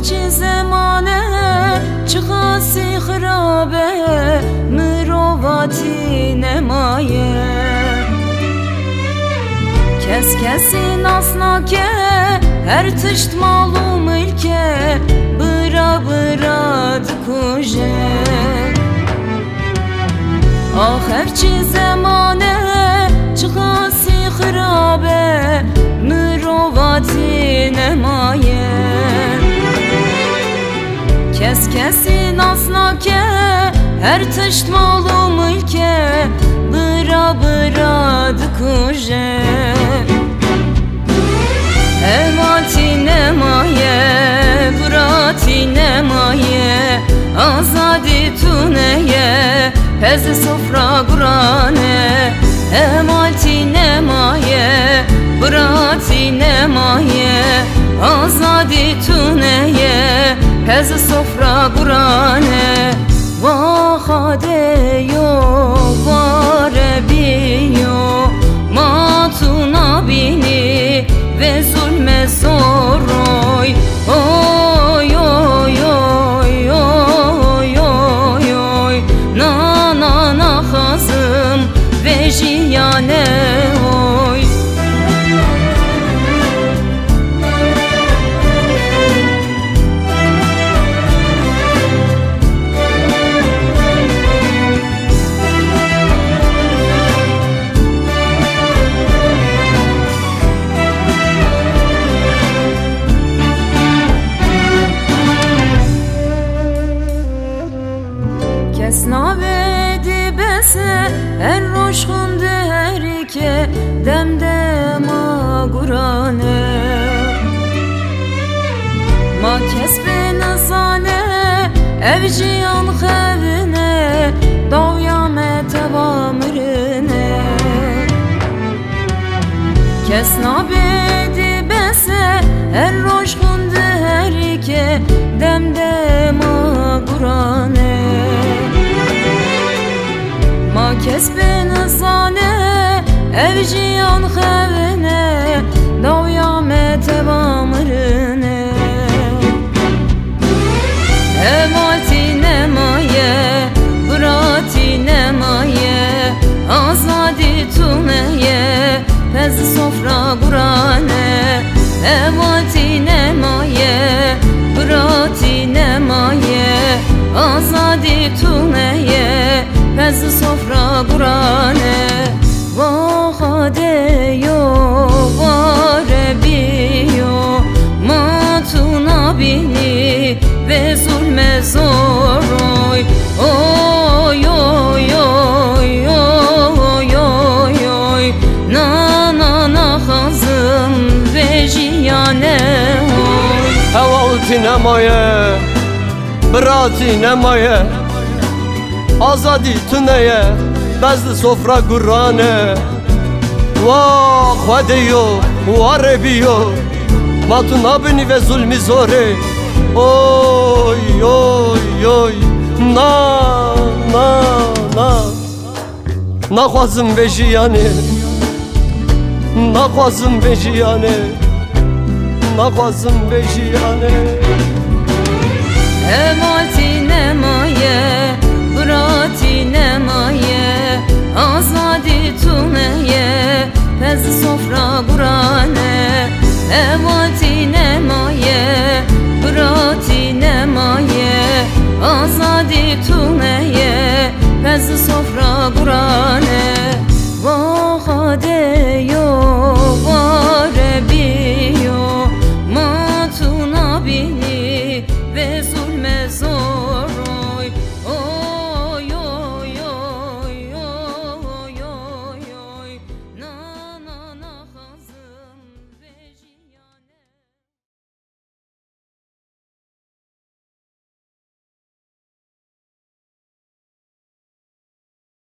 هرچی زمانه چخاسی خرابه مروواتی نمایه کس کسی ناسنا که هر تشت معلوم الکه برا برا دکوژه آخر چی زمانه چخاسی خرابه مروواتی نمایه کس کسی ناسنا که هر تشت معلوم الکه برا برا دکوژه Emati nemaye, burati nemaye Azadi tuneye, pezi sofra gurane Emati nemaye, burati nemaye Azadi tuneye, pezi sofra gurane Vahade yo, varebi yo Matuna bini ve zulme zoroy oy oy oy oy oy oy na na na hazım ve jiyane oy Esnavedi bese en roşkun derike demdema gurane Ma kesbe nazane evciyan xevine Davyame tevamrine Kesnavedi bese en roşkun derike demdema gurane Ma kesbe nazane evciyan xevine Davyame tevamrine Emati nemaye, burati nemaye Azadi tuneye, pezi sofra gurane Emati nemaye, burati nemaye Azadi tuneye, pezi sofra gurane Vahade yo, varebi yo Matuna bini ve zulme zoroy oy oy oy oy oy oy na na na hazım ve jiyane oy Hevalti nemaye, brati nemaye Azadi tuneye, bezli sofra gurane Vah vadeyo, varebiyo Matuna bini ve zulmi zore Oy oy oy Na na na Nakhwazim ve jiyane Nakhwazim ve jiyane Nakhwazim ve jiyane Emati nemaye, burati nemaye Azadi tuneye, pezi sofra gurane Emati nemaye, burati nemaye Azadi tuneye, pezi sofra gurane